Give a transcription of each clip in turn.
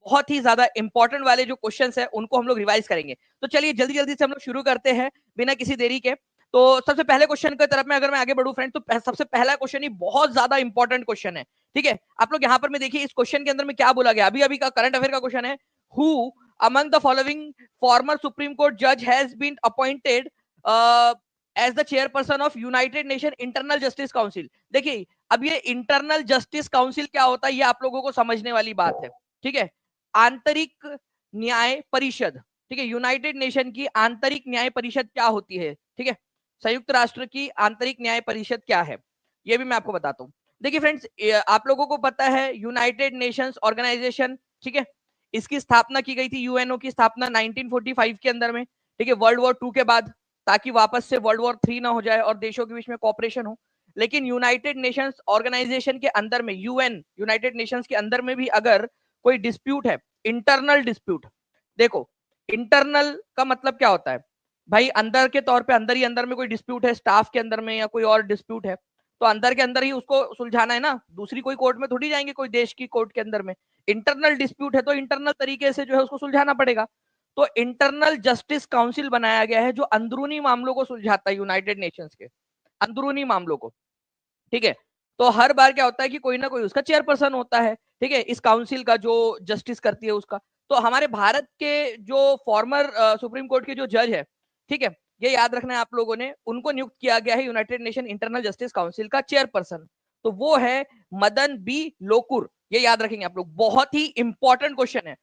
बहुत ही ज्यादा इंपॉर्टेंट वाले जो क्वेश्चंस है उनको हम लोग रिवाइज करेंगे। तो चलिए जल्दी जल्दी से हम लोग शुरू करते हैं बिना किसी देरी के। तो सबसे पहले क्वेश्चन की तरफ में अगर मैं आगे बढ़ूं फ्रेंड, तो सबसे पहला क्वेश्चन ही बहुत ज्यादा इंपॉर्टेंट क्वेश्चन है। ठीक है, आप लोग यहाँ पर में देखिए इस क्वेश्चन के अंदर में क्या बोला गया, अभी अभी का करंट अफेयर का क्वेश्चन है। Who among the following former supreme court जज has been appointed as the chairperson of United Nation Internal justice Council. देखिए अब ये इंटरनल जस्टिस काउंसिल क्या होता है ये आप लोगों को समझने वाली बात है। ठीक है, आंतरिक न्याय परिषद। ठीक है, यूनाइटेड नेशन की आंतरिक न्याय परिषद क्या होती है। ठीक है, संयुक्त राष्ट्र की आंतरिक न्याय परिषद क्या है ये भी मैं आपको बताता हूँ। देखिए फ्रेंड्स, आप लोगों को पता है यूनाइटेड नेशंस ऑर्गेनाइजेशन, ठीक है, इसकी स्थापना की गई थी, यूएनओ की स्थापना 1945 के अंदर में। ठीक है, वर्ल्ड वॉर 2 के बाद, ताकि वापस से वर्ल्ड वॉर 3 ना हो जाए और देशों के बीच में कॉपरेशन हो। लेकिन यूनाइटेड नेशंस ऑर्गेनाइजेशन के अंदर में, यूएन यूनाइटेड नेशंस के अंदर में भी अगर कोई डिस्प्यूट है, इंटरनल डिस्प्यूट, देखो इंटरनल का मतलब क्या होता है भाई, अंदर के तौर पे अंदर ही अंदर में कोई डिस्प्यूट है स्टाफ के अंदर में या कोई और डिस्प्यूट है, तो अंदर के अंदर ही उसको सुलझाना है ना, दूसरी कोई कोर्ट में थोड़ी जाएंगे, कोई देश की कोर्ट के अंदर में। इंटरनल डिस्प्यूट है तो इंटरनल तरीके से जो है उसको सुलझाना पड़ेगा। तो इंटरनल जस्टिस काउंसिल बनाया गया है जो अंदरूनी मामलों को सुलझाता है, यूनाइटेड नेशंस के अंदरूनी मामलों को। ठीक है, तो हर बार क्या होता है कि कोई ना कोई उसका चेयरपर्सन होता है, ठीक है, इस काउंसिल का जो जस्टिस करती है उसका। तो हमारे भारत के जो फॉर्मर सुप्रीम कोर्ट के जो जज है, ठीक है, ये याद रखना है आप लोगों ने, उनको नियुक्त किया गया है United Nation Internal justice council का चेयरपर्सन। तो वो है मदन बी लोकुर, ये याद रखेंगे आप लोग, बहुत ही इंपॉर्टेंट क्वेश्चन है।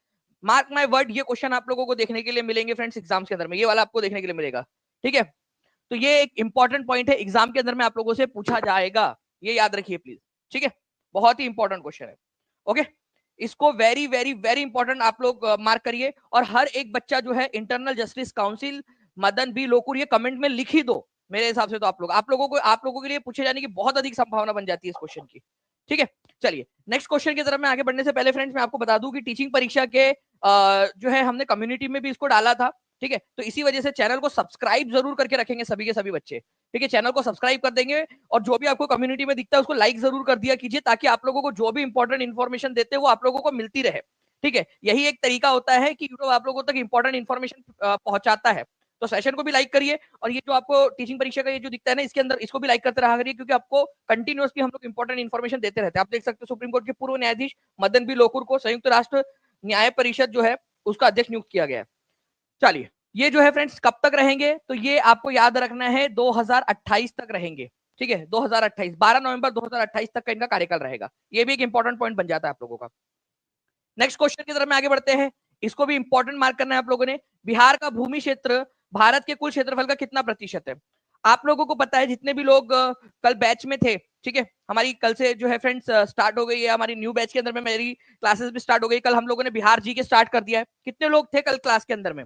मार्क माय वर्ड, ये क्वेश्चन आप लोगों को देखने के लिए मिलेंगे फ्रेंड्स एग्जाम्स के अंदर में, ये वाला आपको देखने के लिए मिलेगा। ठीक है, तो ये एक इंपॉर्टेंट पॉइंट है, एग्जाम के अंदर में आप लोगों से पूछा जाएगा, ये याद रखिए प्लीज। ठीक है, बहुत ही इंपॉर्टेंट क्वेश्चन है। ओके, इसको वेरी वेरी वेरी इंपॉर्टेंट आप लोग मार्क करिए, और हर एक बच्चा जो है internal justice council Madan B Lokur ये कमेंट में लिख ही दो। मेरे हिसाब से तो आप लोगों के लिए पूछे जाने की बहुत अधिक संभावना बन जाती है इस क्वेश्चन की। ठीक है, चलिए नेक्स्ट क्वेश्चन की तरफ में आगे बढ़ने से पहले फ्रेंड्स मैं आपको बता दूं कि टीचिंग परीक्षा के जो है हमने कम्युनिटी में भी इसको डाला था। ठीक है, तो इसी वजह से चैनल को सब्सक्राइब जरूर करके रखेंगे सभी के सभी बच्चे। ठीक है, चैनल को सब्सक्राइब कर देंगे, और जो भी आपको कम्युनिटी में दिखता है उसको लाइक जरूर कर दिया कीजिए, ताकि आप लोगों को जो भी इंपॉर्टेंट इन्फॉर्मेशन देते हैं वो आप लोगों को मिलती रहे। ठीक है, यही एक तरीका होता है कि यूट्यूब आप लोगों तक इंपॉर्टेंट इन्फॉर्मेशन पहुंचाता है। तो सेशन को भी लाइक करिए, और ये जो आपको टीचिंग परीक्षा का ये जो दिखता है ना इसके अंदर, इसको भी लाइक करते रहा करिए, क्योंकि आपको कंटिन्यूअसली हम लोग इंपॉर्टेंट इन्फॉर्मेशन देते रहते हैं। आप देख सकते हो सुप्रीम कोर्ट के पूर्व न्यायाधीश मदन बी लोकुर को संयुक्त राष्ट्र न्याय परिषद जो है उसका अध्यक्ष नियुक्त किया गया है। चलिए, ये जो है फ्रेंड्स कब तक रहेंगे, तो ये आपको याद रखना है 2028 तक रहेंगे। ठीक है, 2028, 12 नवंबर 2028 तक का इनका कार्यकाल रहेगा। ये भी एक इंपॉर्टेंट पॉइंट बन जाता है आप लोगों का। नेक्स्ट क्वेश्चन की तरफ में आगे बढ़ते हैं, इसको भी इंपॉर्टेंट मार्क करना है आप लोगों ने। बिहार का भूमि क्षेत्र भारत के कुल क्षेत्रफल का कितना प्रतिशत है। आप लोगों को पता है, जितने भी लोग कल बैच में थे, ठीक है, हमारी कल से जो है फ्रेंड्स स्टार्ट हो गई है हमारी न्यू बैच के अंदर में, मेरी क्लासेस भी स्टार्ट हो गई। कल हम लोगों ने बिहार जी के स्टार्ट कर दिया है। कितने लोग थे कल क्लास के अंदर में।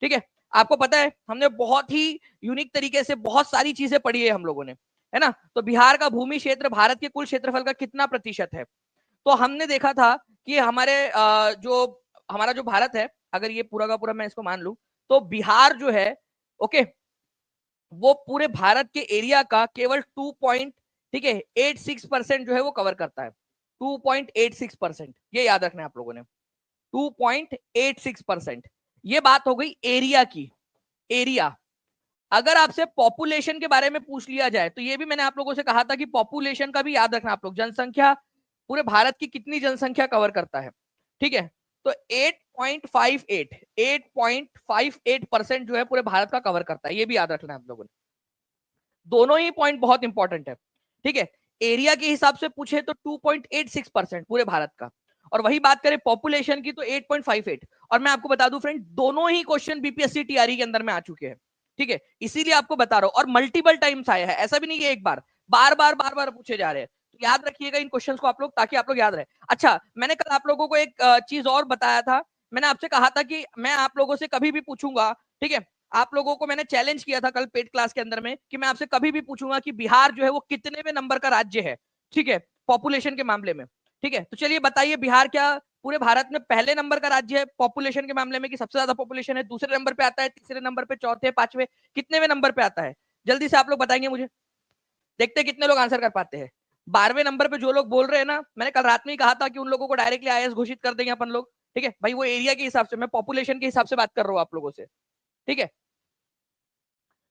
ठीक है, आपको पता है हमने बहुत ही यूनिक तरीके से बहुत सारी चीजें पढ़ी है हम लोगों ने, है ना। तो बिहार का भूमि क्षेत्र भारत के कुल क्षेत्रफल का कितना प्रतिशत है। तो हमने देखा था कि हमारे जो हमारा जो भारत है, अगर ये पूरा का पूरा मैं इसको मान लूं, तो बिहार जो है, ओके, वो पूरे भारत के एरिया का केवल 2 ठीक है 86% जो है वो कवर करता है। 2.86%, ये याद रखना है आप लोगों ने, 2.86%। ये बात हो गई एरिया की। एरिया, अगर आपसे पॉपुलेशन के बारे में पूछ लिया जाए, तो ये भी मैंने आप लोगों से कहा था कि पॉपुलेशन का भी याद रखना आप लोग, जनसंख्या, पूरे भारत की कितनी जनसंख्या कवर करता है। ठीक है, तो 8.58% जो है पूरे भारत का कवर करता है, ये भी याद रखना है आप लोगों ने। दोनों ही पॉइंट बहुत इंपॉर्टेंट है। ठीक है, एरिया के हिसाब से पूछे तो 2.86% पूरे भारत का, और वही बात करें पॉपुलेशन की तो 8.58। और मैं आपको बता दूं फ्रेंड, दोनों ही क्वेश्चन बीपीएससी टीआरई के अंदर में आ चुके हैं। ठीक है, इसीलिए आपको बता रहा हूं, और मल्टीपल टाइम्स आया है, ऐसा भी नहीं है एक बार, बार बार पूछे जा रहे हैं। तो याद रखिएगा इन क्वेश्चंस को आप लोग, ताकि आप लोग याद रहे। अच्छा, मैंने कल आप लोगों को एक चीज और बताया था, मैंने आपसे कहा था कि मैं आप लोगों से कभी भी पूछूंगा, ठीक है, आप लोगों को मैंने चैलेंज किया था कल पेड क्लास के अंदर में, कि मैं आपसे कभी भी पूछूंगा कि बिहार जो है वो कितने नंबर का राज्य है, ठीक है, पॉपुलेशन के मामले में। ठीक है, तो चलिए बताइए, बिहार क्या पूरे भारत में पहले नंबर का राज्य है पॉपुलेशन के मामले में, कि सबसे ज्यादा पॉपुलेशन है, दूसरे नंबर पे आता है, तीसरे नंबर पे, चौथे, पांचवे, कितने नंबर पे आता है। जल्दी से आप लोग बताएंगे मुझे, देखते कितने लोग आंसर कर पाते हैं। 12वें नंबर पे जो लोग बोल रहे हैं ना, मैंने कल रात में ही कहा था कि उन लोगों को डायरेक्टली आईएएस घोषित कर देंगे अपन लोग। ठीक है भाई, वो एरिया के हिसाब से, मैं पॉपुलेशन के हिसाब से बात कर रहा हूँ आप लोगों से, ठीक है।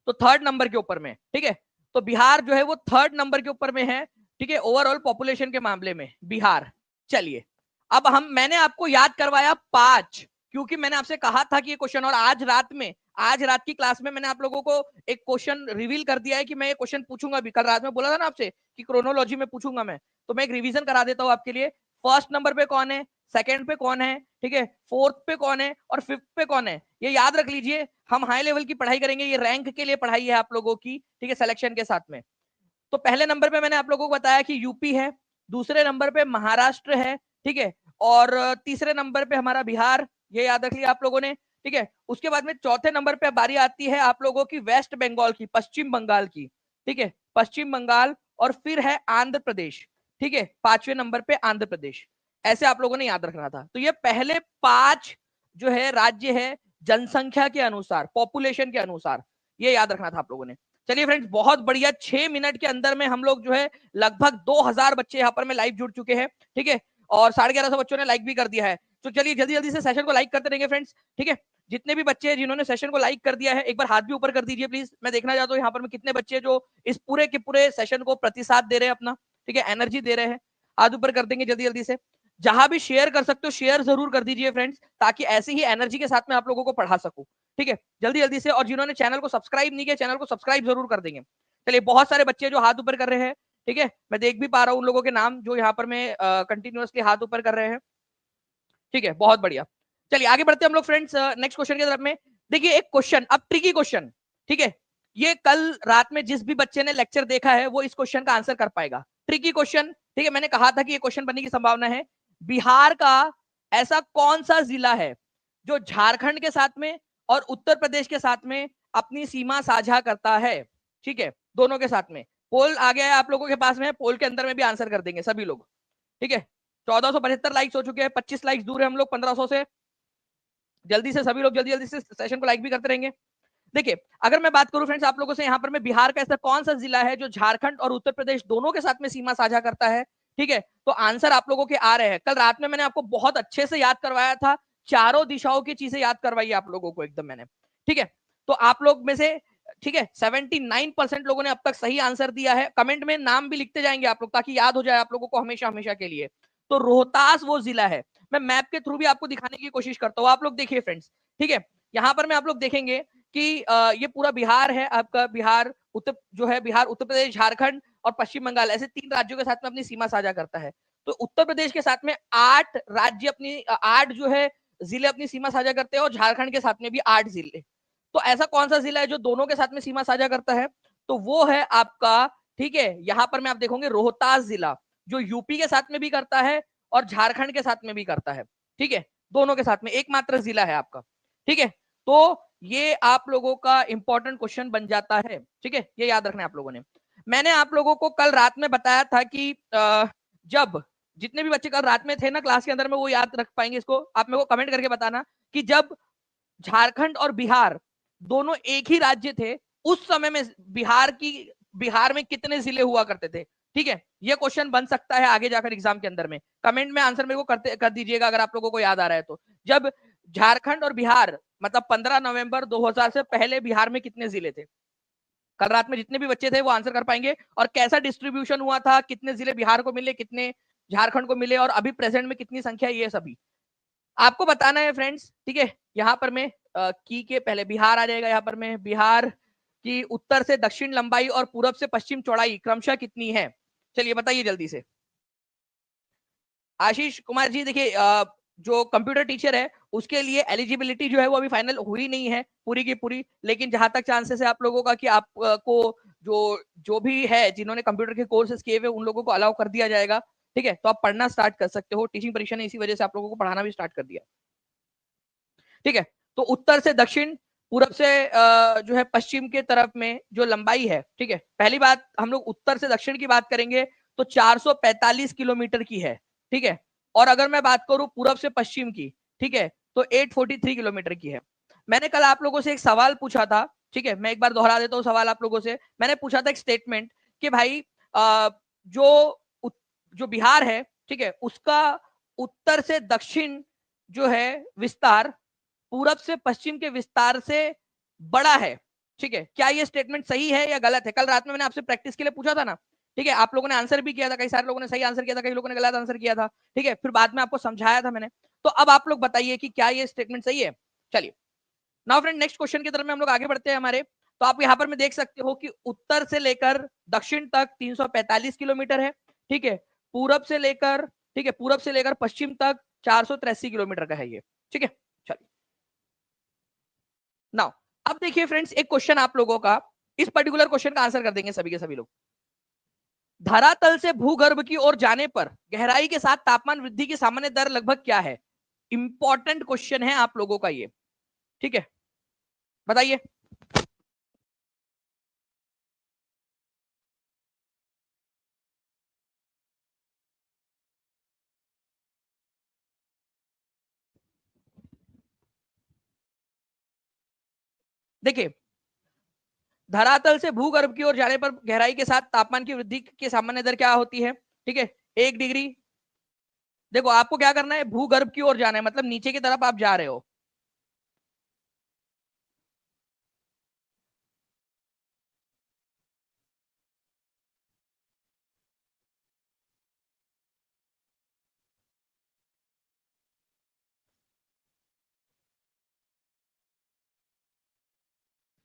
तो थर्ड नंबर के ऊपर में, ठीक है। तो बिहार जो है वो थर्ड नंबर के ऊपर में है, ठीक है, ओवरऑल पॉपुलेशन के मामले में बिहार। चलिए, अब मैंने आपको याद करवाया 5, क्योंकि मैंने आपसे कहा था कि ये क्वेश्चन, और आज रात की क्लास में मैंने आप लोगों को एक क्वेश्चन रिवील कर दिया है कि मैं ये क्वेश्चन पूछूंगा भी। कल रात में बोला था ना आपसे कि क्रोनोलॉजी में पूछूंगा मैं, तो मैं एक रिवीजन करा देता हूं आपके लिए। फर्स्ट नंबर पे कौन है, सेकंड पे कौन है, ठीक है, फोर्थ पे कौन है और फिफ्थ पे कौन है, ये याद रख लीजिए। हम हाई लेवल की पढ़ाई करेंगे, ये रैंक के लिए पढ़ाई है आप लोगों की, ठीक है, सिलेक्शन के साथ में। तो पहले नंबर पे मैंने आप लोगों को बताया कि यूपी है, दूसरे नंबर पे महाराष्ट्र है, ठीक है, और तीसरे नंबर पे हमारा बिहार, ये याद रख लिया आप लोगों ने, ठीक है। उसके बाद में चौथे नंबर पे बारी आती है आप लोगों की वेस्ट बंगाल की, पश्चिम बंगाल की, ठीक है, पश्चिम बंगाल, और फिर है आंध्र प्रदेश, ठीक है, पांचवें नंबर पे आंध्र प्रदेश। ऐसे आप लोगों ने याद रखना था। तो ये पहले 5 जो है राज्य है जनसंख्या के अनुसार, पॉपुलेशन के अनुसार, ये याद रखना था आप लोगों ने। चलिए फ्रेंड्स, बहुत बढ़िया, 6 मिनट के अंदर में हम लोग जो है लगभग 2000 बच्चे यहाँ पर में लाइव जुड़ चुके हैं, ठीक है, और 1150 बच्चों ने लाइक भी कर दिया है। तो चलिए जल्दी जल्दी से सेशन को लाइक करते रहेंगे फ्रेंड्स, ठीक है। जितने भी बच्चे हैं जिन्होंने सेशन को लाइक कर दिया है, एक बार हाथ भी ऊपर कर दीजिए प्लीज। मैं देखना चाहता हूँ यहाँ पर में कितने बच्चे जो इस पूरे के पूरे सेशन को प्रतिसाद दे रहे हैं अपना, ठीक है, एनर्जी दे रहे हैं। हाथ ऊपर कर देंगे जल्दी जल्दी से। जहां भी शेयर कर सकते हो शेयर जरूर कर दीजिए फ्रेंड्स, ताकि ऐसी ही एनर्जी के साथ में आप लोगों को पढ़ा सकूं, ठीक है, जल्दी जल्दी से। और जिन्होंने चैनल को सब्सक्राइब नहीं किया, चैनल को सब्सक्राइब जरूर कर देंगे। चलिए, बहुत सारे बच्चे जो हाथ ऊपर कर रहे हैं, ठीक है, मैं देख भी पा रहा हूँ उन लोगों के नाम जो यहाँ पर में कंटिन्यूअसली हाथ ऊपर कर रहे हैं, ठीक है, बहुत बढ़िया। चलिए आगे बढ़ते हैं हम लोग फ्रेंड्स नेक्स्ट क्वेश्चन की तरफ में। देखिए एक क्वेश्चन, अब ट्रिकी क्वेश्चन, ठीक है, ये कल रात में जिस भी बच्चे ने लेक्चर देखा है वो इस क्वेश्चन का आंसर कर पाएगा। ट्रिकी क्वेश्चन, ठीक है, मैंने कहा था कि ये क्वेश्चन बनने की संभावना है। बिहार का ऐसा कौन सा जिला है जो झारखंड के साथ में और उत्तर प्रदेश के साथ में अपनी सीमा साझा करता है, ठीक है, दोनों के साथ में। पोल आ गया है आप लोगों के पास में, पोल के अंदर में भी आंसर कर देंगे सभी लोग, ठीक है। 1475 लाइक्स हो चुके हैं, 25 लाइक्स दूर है हम लोग 1500 से। जल्दी से सभी लोग जल्दी जल्दी से सेशन को लाइक भी करते रहेंगे। देखिए, अगर मैं बात करूं फ्रेंड्स आप लोगों से, यहाँ पर मैं बिहार का ऐसा कौन सा जिला है जो झारखंड और उत्तर प्रदेश दोनों के साथ में सीमा साझा करता है, ठीक है, तो आंसर आप लोगों के आ रहे हैं। कल रात में मैंने आपको बहुत अच्छे से याद करवाया था, चारों दिशाओं की चीजें याद करवाई आप लोगों को एकदम मैंने, ठीक है। तो आप लोग में से, ठीक है, 79% लोगों ने अब तक सही आंसर दिया है। कमेंट में नाम भी लिखते जाएंगे आप लोग, ताकि याद हो जाए आप लोगों को हमेशा हमेशा के लिए। तो रोहतास वो जिला है। मैं मैप के थ्रू भी आपको दिखाने की कोशिश करता हूँ, आप लोग देखिए फ्रेंड्स, ठीक है। यहाँ पर मैं आप लोग देखेंगे कि ये पूरा बिहार है आपका, बिहार उत्तर जो है, बिहार उत्तर प्रदेश झारखंड और पश्चिम बंगाल, ऐसे 3 राज्यों के साथ में अपनी सीमा साझा करता है। तो उत्तर प्रदेश के साथ में 8 राज्य अपनी 8 जो है जिले अपनी सीमा साझा करते हैं, और झारखंड के साथ में भी 8 जिले। तो ऐसा कौन सा जिला है जो दोनों के साथ में सीमा साझा करता है, तो वो है आपका, ठीक है, यहाँ पर मैं आप देखोगे रोहतास जिला, जो यूपी के साथ में भी करता है और झारखंड के साथ में भी करता है, ठीक है, दोनों के साथ में एकमात्र जिला है आपका, ठीक है। तो ये आप लोगों का इंपॉर्टेंट क्वेश्चन बन जाता है, ठीक है, ये याद रखना आप लोगों ने। मैंने आप लोगों को कल रात में बताया था कि जब जितने भी बच्चे कल रात में थे ना क्लास के अंदर में, वो याद रख पाएंगे इसको, आप मेरे को कमेंट करके बताना कि जब झारखंड और बिहार दोनों एक ही राज्य थे, उस समय में बिहार में कितने जिले हुआ करते थे, ठीक है। ये क्वेश्चन बन सकता है आगे जाकर एग्जाम के अंदर में। कमेंट में आंसर मेरे को कर दीजिएगा अगर आप लोगों को याद आ रहा है तो। जब झारखंड और बिहार, मतलब 15 नवंबर 2000 से पहले बिहार में कितने जिले थे? कल रात में जितने भी बच्चे थे वो आंसर कर पाएंगे। और कैसा डिस्ट्रीब्यूशन हुआ था, कितने जिले बिहार को मिले, कितने झारखंड को मिले, और अभी प्रेजेंट में कितनी संख्या, ये सभी आपको बताना है फ्रेंड्स, ठीक है। यहाँ पर मैं की के पहले बिहार आ जाएगा। यहाँ पर मैं बिहार की उत्तर से दक्षिण लंबाई और पूरब से पश्चिम चौड़ाई क्रमशः कितनी है, चलिए बताइए जल्दी से। आशीष कुमार जी, देखिए जो कंप्यूटर टीचर है उसके लिए एलिजिबिलिटी जो है वो अभी फाइनल हुई नहीं है पूरी की पूरी, लेकिन जहां तक चांसेस है आप लोगों का कि आपको जो जो भी है जिन्होंने कंप्यूटर के कोर्सेज किए हुए उन लोगों को अलाउ कर दिया जाएगा, ठीक है। तो आप पढ़ना स्टार्ट कर सकते हो, टीचिंग परीक्षा ने इसी वजह से आप लोगों को पढ़ाना भी स्टार्ट कर दिया, ठीक है। तो उत्तर से दक्षिण, पूरब से जो है पश्चिम के तरफ में जो लंबाई है, ठीक है, पहली बात हम लोग उत्तर से दक्षिण की बात करेंगे तो 445 किलोमीटर की है, ठीक है। और अगर मैं बात करूं पूरब से पश्चिम की, ठीक है, तो 843 किलोमीटर की है। मैंने कल आप लोगों से एक सवाल पूछा था, ठीक है, मैं एक बार दोहरा देता हूँ सवाल आप लोगों से। मैंने पूछा था एक स्टेटमेंट कि भाई जो जो बिहार है, ठीक है, उसका उत्तर से दक्षिण जो है विस्तार पूरब से पश्चिम के विस्तार से बड़ा है। ठीक है, क्या ये स्टेटमेंट सही है या गलत है? कल रात में मैंने आपसे प्रैक्टिस के लिए पूछा था ना, ठीक है, आप लोगों ने आंसर भी किया था, कई सारे लोगों ने सही आंसर किया था, कई लोगों ने गलत आंसर किया था। ठीक है, फिर बाद में आपको समझाया था मैंने। तो अब आप लोग बताइए कि क्या ये स्टेटमेंट सही है। चलिए नाउ फ्रेंड नेक्स्ट क्वेश्चन की तरफ में हम लोग आगे बढ़ते हैं हमारे। तो आप यहाँ पर में देख सकते हो कि उत्तर से लेकर दक्षिण तक 345 किलोमीटर है। ठीक है, पूरब से लेकर, ठीक है, पूरब से लेकर पश्चिम तक 483 किलोमीटर का है ये। ठीक है, चलिए नाउ अब देखिए फ्रेंड्स, एक क्वेश्चन आप लोगों का, इस पर्टिकुलर क्वेश्चन का आंसर कर देंगे सभी के सभी लोग। धरातल से भूगर्भ की ओर जाने पर गहराई के साथ तापमान वृद्धि की सामान्य दर लगभग क्या है? इंपॉर्टेंट क्वेश्चन है आप लोगों का ये। ठीक है, बताइए। देखिए, धरातल से भूगर्भ की ओर जाने पर गहराई के साथ तापमान की वृद्धि की सामान्य दर क्या होती है? ठीक है, 1 डिग्री। देखो आपको क्या करना है, भूगर्भ की ओर जाना है, मतलब नीचे की तरफ आप जा रहे हो।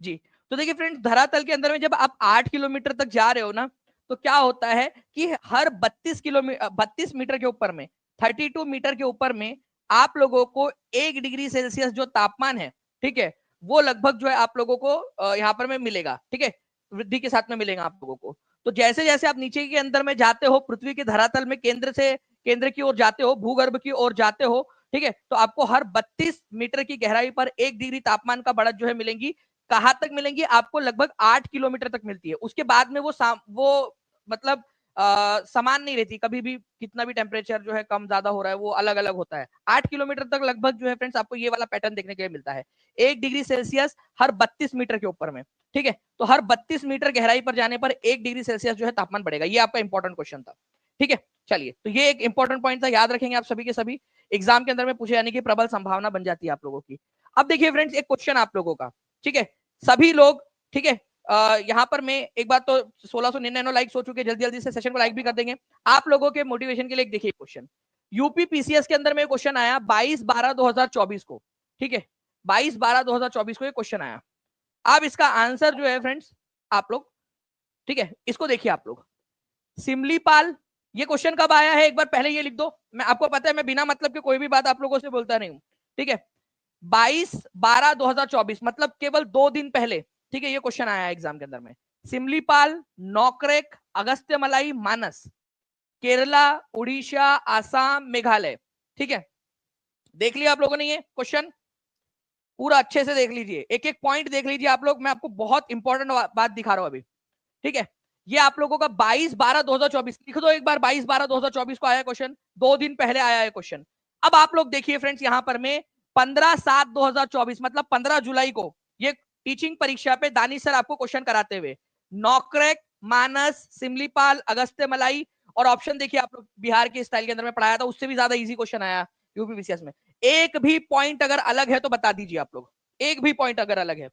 जी, तो देखिए फ्रेंड्स, धरातल के अंदर में जब आप 8 किलोमीटर तक जा रहे हो ना, तो क्या होता है कि हर 32 किलोमीटर 32 मीटर के ऊपर में, 32 मीटर के ऊपर में आप लोगों को 1 डिग्री सेल्सियस जो तापमान है, ठीक है, वो लगभग जो है आप लोगों को यहाँ पर में मिलेगा। ठीक है, वृद्धि के साथ में मिलेगा आप लोगों को। तो जैसे जैसे आप नीचे के अंदर में जाते हो, पृथ्वी के धरातल में केंद्र से केंद्र की ओर जाते हो, भूगर्भ की ओर जाते हो, ठीक है, तो आपको हर 32 मीटर की गहराई पर 1 डिग्री तापमान का बढ़त जो है मिलेंगी। कहां तक मिलेंगी? आपको लगभग 8 किलोमीटर तक मिलती है। उसके बाद में वो मतलब समान नहीं रहती, कभी भी कितना भी टेम्परेचर जो है कम ज्यादा हो रहा है वो अलग अलग होता है। 8 किलोमीटर तक लगभग जो है फ्रेंड्स आपको ये वाला पैटर्न देखने के लिए मिलता है, 1 डिग्री सेल्सियस हर 32 मीटर के ऊपर में। ठीक है, तो हर 32 मीटर गहराई पर जाने पर 1 डिग्री सेल्सियस जो है तापमान बढ़ेगा। ये आपका इंपॉर्टेंट क्वेश्चन था। ठीक है, चलिए, तो ये एक इंपॉर्टेंट पॉइंट था, याद रखेंगे आप सभी के सभी, एग्जाम के अंदर में पूछे जाने की प्रबल संभावना बन जाती है आप लोगों की। अब देखिए फ्रेंड्स, एक क्वेश्चन आप लोगों का, ठीक है, सभी लोग, ठीक है, यहाँ पर मैं एक बात तो 1699 लाइक्स हो चुके, जल्दी जल्दी से सेशन को लाइक भी कर देंगे आप लोगों के मोटिवेशन के लिए। देखिए क्वेश्चन, यूपी पीसीएस के अंदर में क्वेश्चन आया 22/12/2024 को। ठीक है, 22/12/2024 को ये क्वेश्चन आया। अब इसका आंसर जो है फ्रेंड्स आप लोग, ठीक है, इसको देखिए आप लोग, सिमलीपाल, ये क्वेश्चन कब आया है एक बार पहले ये लिख दो। मैं आपको पता है मैं बिना मतलब के कोई भी बात आप लोगों से बोलता नहीं हूं। ठीक है, 22/12/2024 मतलब केवल 2 दिन पहले, ठीक है, ये क्वेश्चन आया है एग्जाम के अंदर में। सिमलीपाल, नौकरेक, अगस्त्य मलाई, मानस, केरला, उड़ीसा, आसाम, मेघालय। ठीक है, देख लिया आप लोगों ने ये क्वेश्चन? पूरा अच्छे से देख लीजिए, एक एक पॉइंट देख लीजिए आप लोग, मैं आपको बहुत इंपॉर्टेंट बात दिखा रहा हूं अभी। ठीक है, ये आप लोगों का 22/12/2024 लिख दो एक बार, 22/12/2024 को आया क्वेश्चन, 2 दिन पहले आया है क्वेश्चन। अब आप लोग देखिए फ्रेंड्स, यहां पर में 15/7/2024 मतलब 15 जुलाई को ये टीचिंग परीक्षा पे दानिश सर आपको क्वेश्चन कराते हुए, नौकरेक, मानस, सिमलीपाल, अगस्त्य मलाई, और ऑप्शन देखिए आप लोग, बिहार के स्टाइल के अंदर में पढ़ाया था, उससे भी ज्यादा इजी क्वेश्चन आया यूपी बीसीएस में। एक भी पॉइंट अगर अलग है तो बता दीजिए आप लोग, एक भी पॉइंट अगर अलग है,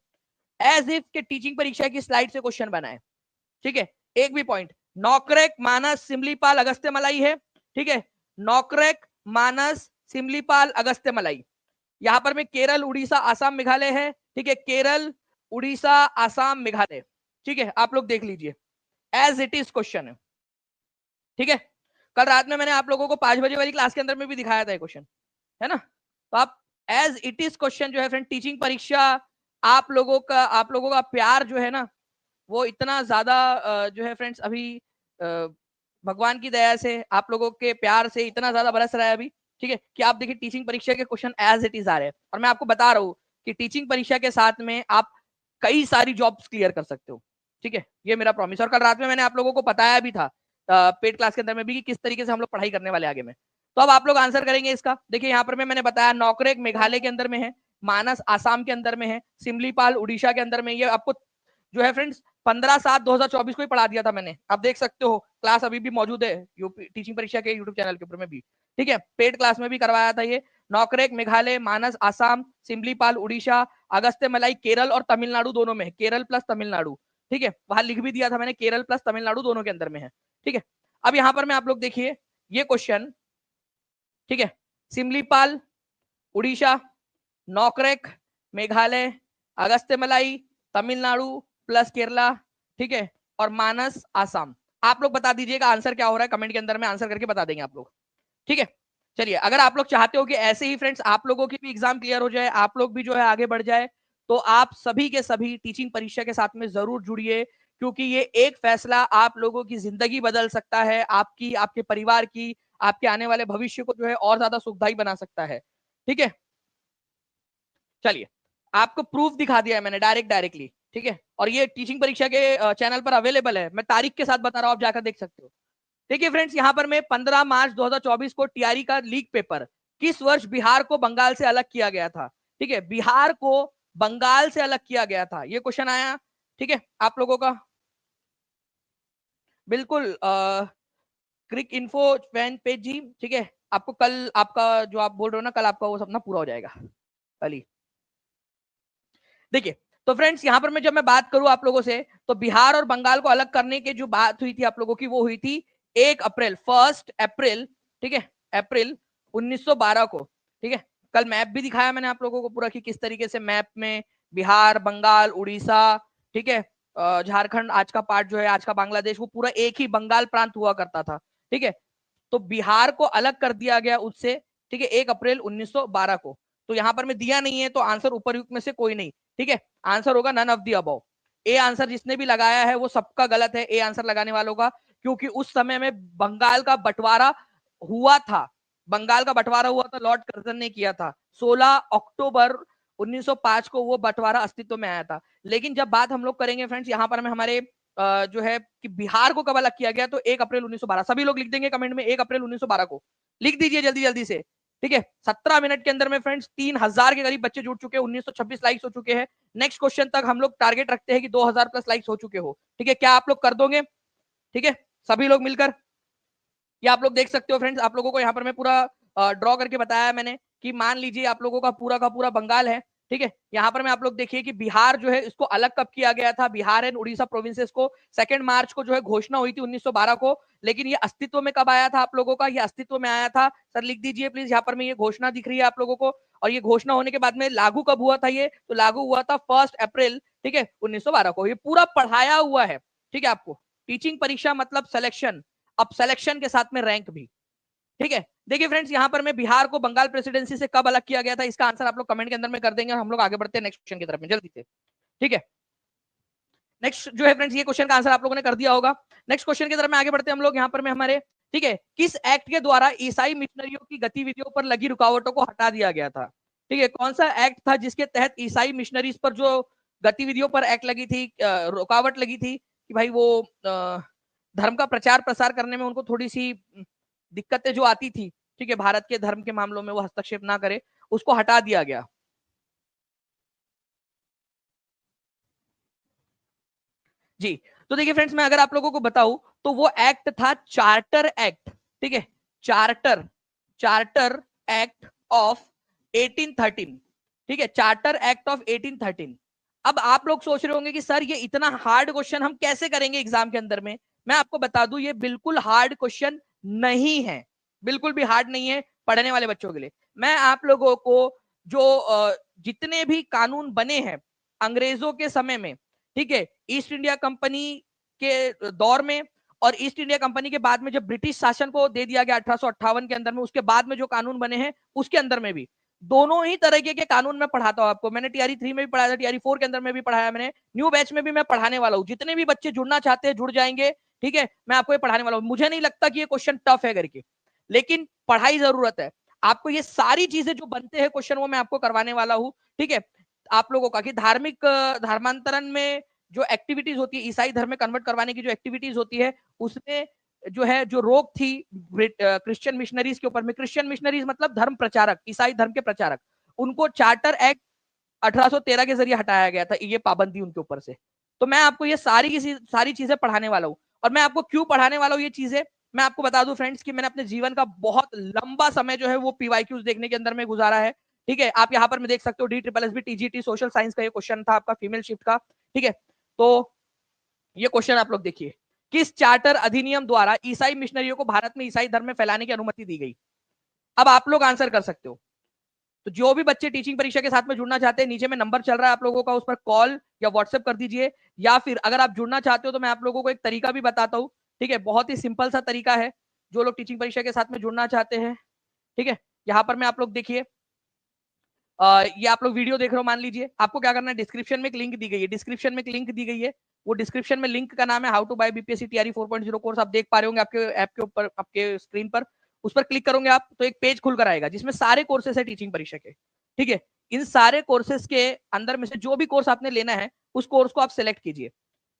एज इफ के टीचिंग परीक्षा की स्लाइड से क्वेश्चन बना है। ठीक है, एक भी पॉइंट, नौकरेक, मानस, सिमलीपाल, अगस्त्य मलाई है। ठीक है, नौकरेक, मानस, सिमलीपाल, अगस्त्य मलाई। यहां पर में केरल, उड़ीसा, आसाम, मेघालय है। ठीक है, केरल, उड़ीसा, आसाम, मेघालय। ठीक है, आप लोग देख लीजिए, एज इट इज क्वेश्चन है। ठीक है, कल रात में मैंने आप लोगों को 5 बजे वाली क्लास के अंदर में भी दिखाया था क्वेश्चन, है ना? तो आप एज इट इज क्वेश्चन जो है फ्रेंड, टीचिंग परीक्षा आप लोगों का प्यार जो है ना, वो इतना ज्यादा जो है फ्रेंड्स अभी भगवान की दया से आप लोगों के प्यार से इतना ज्यादा बरस रहा है अभी। ठीक है, कि आप देखिए टीचिंग परीक्षा के क्वेश्चन एज इट इज आ रहे हैं, और मैं आपको बता रहा हूँ कि टीचिंग परीक्षा के साथ में आप कई सारी जॉब्स क्लियर कर सकते हो। ठीक है, ये मेरा प्रॉमिस, और कल रात में मैंने आप लोगों को बताया भी था पेड क्लास के अंदर में भी कि किस तरीके से हम लोग पढ़ाई करने वाले आगे में। तो अब आप लोग आंसर करेंगे इसका। देखिए यहाँ पर मैंने बताया, नौकरेक मेघालय के अंदर में है, मानस आसाम के अंदर में है, सिमलीपाल उड़ीसा के अंदर में। ये आपको जो है फ्रेंड्स 15/7/2024 को ही पढ़ा दिया था मैंने, आप देख सकते हो, क्लास अभी भी मौजूद है यूपी टीचिंग परीक्षा के यूट्यूब चैनल के ऊपर में भी। ठीक है, पेड क्लास में भी करवाया था ये, नौकरेक मेघालय, मानस आसाम, सिमलीपाल उड़ीसा, अगस्त्य मलाई केरल और तमिलनाडु दोनों में है, केरल प्लस तमिलनाडु, ठीक है, वहां लिख भी दिया था मैंने, केरल प्लस तमिलनाडु दोनों के अंदर में है, ठीक है। अब यहां पर मैं आप लोग देखिए ये क्वेश्चन, ठीक है, सिमलीपाल उड़ीसा, नौकरेक मेघालय, अगस्त्यमलाई तमिलनाडु प्लस केरला, ठीक है, और मानस आसाम। आप लोग बता दीजिएगा आंसर क्या हो रहा है, कमेंट के अंदर में आंसर करके बता देंगे आप लोग, ठीक है। चलिए, अगर आप लोग चाहते हो कि ऐसे ही फ्रेंड्स आप लोगों की भी एग्जाम क्लियर हो जाए, आप लोग भी जो है आगे बढ़ जाए, तो आप सभी के सभी टीचिंग परीक्षा के साथ में जरूर जुड़िए, क्योंकि ये एक फैसला आप लोगों की जिंदगी बदल सकता है, आपकी, आपके परिवार की, आपके आने वाले भविष्य को जो है और ज्यादा सुखदायी बना सकता है, ठीक है। चलिए, आपको प्रूफ दिखा दिया है मैंने डायरेक्टली, ठीक है, और ये टीचिंग परीक्षा के चैनल पर अवेलेबल है, मैं तारीख के साथ बता रहा हूं, आप जाकर देख सकते हो। देखिए फ्रेंड्स, यहां पर मैं 15 मार्च 2024 को टीआरई का लीक पेपर, किस वर्ष बिहार को बंगाल से अलग किया गया था, ठीक है, बिहार को बंगाल से अलग किया गया था, ये क्वेश्चन आया, ठीक है, आप लोगों का बिल्कुल क्रिक इन्फो फैन पेज जी, ठीक है, आपको कल आपका जो आप बोल रहे हो ना, कल आपका वो सपना पूरा हो जाएगा कल ही। देखिए, तो फ्रेंड्स यहां पर मैं जब मैं बात करूं आप लोगों से, तो बिहार और बंगाल को अलग करने की जो बात हुई थी आप लोगों की, वो हुई थी 1 अप्रैल, ठीक है, अप्रैल 1912 को, ठीक है। कल मैप भी दिखाया मैंने आप लोगों को पूरा कि किस तरीके से मैप में बिहार, बंगाल, उड़ीसा, ठीक है, झारखंड आज का पार्ट जो है, आज का बांग्लादेश, वो पूरा एक ही बंगाल प्रांत हुआ करता था, ठीक है। तो बिहार को अलग कर दिया गया उससे, ठीक है, 1 अप्रैल 1912 को। तो यहां पर मैं दिया नहीं है, तो आंसर उपरयुक्त में से कोई नहीं, ठीक है, आंसर होगा none of the above. A answer जिसने भी लगाया है वो सबका गलत है, ए आंसर लगाने वालों का, क्योंकि उस समय में बंगाल का बंटवारा हुआ था, बंगाल का बंटवारा हुआ था, लॉर्ड कर्जन ने किया था, 16 अक्टूबर 1905 को वो बंटवारा अस्तित्व में आया था। लेकिन जब बात हम लोग करेंगे फ्रेंड्स, यहाँ पर मैं हमारे जो है कि बिहार को कब अलग किया गया, तो 1 अप्रैल 1912, सभी लोग लिख देंगे कमेंट में 1 अप्रैल 1912 को, लिख दीजिए जल्दी जल्दी से, ठीक है। 17 मिनट के अंदर में फ्रेंड्स 3000 के करीब बच्चे जुड़ चुके हैं, 1926 लाइक्स हो चुके हैं। नेक्स्ट क्वेश्चन तक हम लोग टारगेट रखते हैं कि 2000 प्लस लाइक्स हो चुके हो, ठीक है, क्या आप लोग कर दोगे, ठीक है, सभी लोग मिलकर। ये आप लोग देख सकते हो फ्रेंड्स, आप लोगों को यहाँ पर मैं पूरा ड्रॉ करके बताया मैंने कि मान लीजिए आप लोगों का पूरा बंगाल है, ठीक है। यहाँ पर मैं आप लोग देखिए कि बिहार जो है इसको अलग कब किया गया था, बिहार एंड उड़ीसा प्रोविंसेस को 2 मार्च को जो है घोषणा हुई थी 1912 को। लेकिन ये अस्तित्व में कब आया था आप लोगों का, ये अस्तित्व में आया था, सर लिख दीजिए प्लीज, यहाँ पर मैं ये घोषणा दिख रही है आप लोगों को, और ये घोषणा होने के बाद में लागू कब हुआ था, ये तो लागू हुआ था 1 अप्रैल, ठीक है, 1912 को। ये पूरा पढ़ाया हुआ है, ठीक है, आपको टीचिंग परीक्षा मतलब सिलेक्शन, अब सिलेक्शन के साथ में रैंक भी, ठीक है। देखिए फ्रेंड्स, यहां पर मैं बिहार को बंगाल प्रेसिडेंसी से कब अलग किया गया था, इसका आंसर आप लोग कमेंट के अंदर में कर देंगे, और हम लोग आगे बढ़ते हैं नेक्स्ट क्वेश्चन की तरफ में जल्दी से, ठीक है। नेक्स्ट जो है फ्रेंड्स, ये क्वेश्चन का आंसर आप लोगों ने कर दिया होगा। नेक्स्ट क्वेश्चन की तरफ में आगे बढ़ते हैं हम लोग, यहाँ पर मैं हमारे, ठीक है, किस एक्ट के द्वारा ईसाई मिशनरियों की गतिविधियों पर लगी रुकावटों को हटा दिया गया था, ठीक है, कौन सा एक्ट था जिसके तहत ईसाई मिशनरीज पर जो गतिविधियों पर एक्ट लगी थी, रुकावट लगी थी, कि भाई वो धर्म का प्रचार प्रसार करने में उनको थोड़ी सी दिक्कतें जो आती थी, ठीक है, भारत के धर्म के मामलों में वो हस्तक्षेप ना करे, उसको हटा दिया गया। जी, तो देखिए फ्रेंड्स, मैं अगर आप लोगों को बताऊं तो वो एक्ट था चार्टर एक्ट, ठीक है, चार्टर चार्टर एक्ट ऑफ 1813, ठीक है, चार्टर एक्ट ऑफ 1813। अब आप लोग सोच रहे होंगे कि सर ये इतना हार्ड क्वेश्चन हम कैसे करेंगे एग्जाम के अंदर में। मैं आपको बता दूं ये बिल्कुल हार्ड क्वेश्चन नहीं है, बिल्कुल भी हार्ड नहीं है पढ़ने वाले बच्चों के लिए। मैं आप लोगों को जो जितने भी कानून बने हैं अंग्रेजों के समय में, ठीक है, ईस्ट इंडिया कंपनी के दौर में, और ईस्ट इंडिया कंपनी के बाद में जब ब्रिटिश शासन को दे दिया गया 1858 के अंदर में, उसके बाद में जो कानून बने हैं उसके अंदर में भी दोनों ही तरीके के कानून मैं पढ़ाता हूं आपको। मैंने टीआरई 3 में भी पढ़ाया था, टीआरई 4 के अंदर में भी पढ़ाया, मैंने न्यू बैच में भी मैं पढ़ाने वाला हूँ। जितने भी बच्चे जुड़ना चाहते हैं जुड़ जाएंगे, ठीक है, मैं आपको ये पढ़ाने वाला हूँ। मुझे नहीं लगता कि ये क्वेश्चन टफ है करके, लेकिन पढ़ाई जरूरत है आपको। ये सारी चीजें जो बनते हैं क्वेश्चन वो मैं आपको करवाने वाला हूँ, ठीक है। आप लोगों का कि धार्मिक धर्मांतरण में जो एक्टिविटीज होती है, ईसाई धर्म में कन्वर्ट करवाने की जो एक्टिविटीज होती है, उसमें जो है जो रोक थी क्रिश्चियन मिशनरीज के ऊपर में, क्रिश्चियन मिशनरीज मतलब धर्म प्रचारक, ईसाई धर्म के प्रचारक, उनको चार्टर एक्ट 1813 के जरिए हटाया गया था, ये पाबंदी उनके ऊपर से। तो मैं आपको ये सारी चीजें पढ़ाने वाला हूँ, और मैं आपको क्यों पढ़ाने वाला हूँ ये चीजें, मैं आपको बता दूं फ्रेंड्स कि मैंने अपने जीवन का बहुत लंबा समय जो है वो पीवाईक्यूज देखने के अंदर में गुजारा है। ठीक है, आप यहाँ पर मैं देख सकते हो DSSB TGT सोशल साइंस का ये क्वेश्चन था आपका फीमेल शिफ्ट का। ठीक है, तो ये क्वेश्चन आप लोग देखिए, किस चार्टर अधिनियम द्वारा ईसाई मिशनरियों को भारत में ईसाई धर्म में फैलाने की अनुमति दी गई? अब आप लोग आंसर कर सकते हो। तो जो भी बच्चे टीचिंग परीक्षा के साथ में जुड़ना चाहते हैं, नीचे में नंबर चल रहा है आप लोगों का, उस पर कॉल या व्हाट्सएप कर दीजिए, या फिर अगर आप जुड़ना चाहते हो तो मैं आप लोगों को एक तरीका भी बताता हूँ। ठीक है, बहुत ही सिंपल सा तरीका है जो लोग टीचिंग परीक्षा के साथ में जुड़ना चाहते हैं। ठीक है, यहाँ पर मैं आप लोग देखिए, ये आप लोग वीडियो देख रहे हो, मान लीजिए आपको क्या करना है, डिस्क्रिप्शन में एक लिंक दी गई है, डिस्क्रिप्शन में एक लिंक दी गई है, वो डिस्क्रिप्शन में लिंक का नाम है how to buy BPSC TRE 4.0 course. आप देख पा रहे होंगे आपके ऐप के ऊपर, आपके स्क्रीन पर, उस पर क्लिक करोगे आप तो एक पेज खुलकर आएगा जिसमें सारे कोर्सेस है टीचिंग परीक्षा के। ठीक है, इन सारे कोर्सेस के अंदर में से जो भी कोर्स आपने लेना है उस कोर्स को आप सिलेक्ट कीजिए।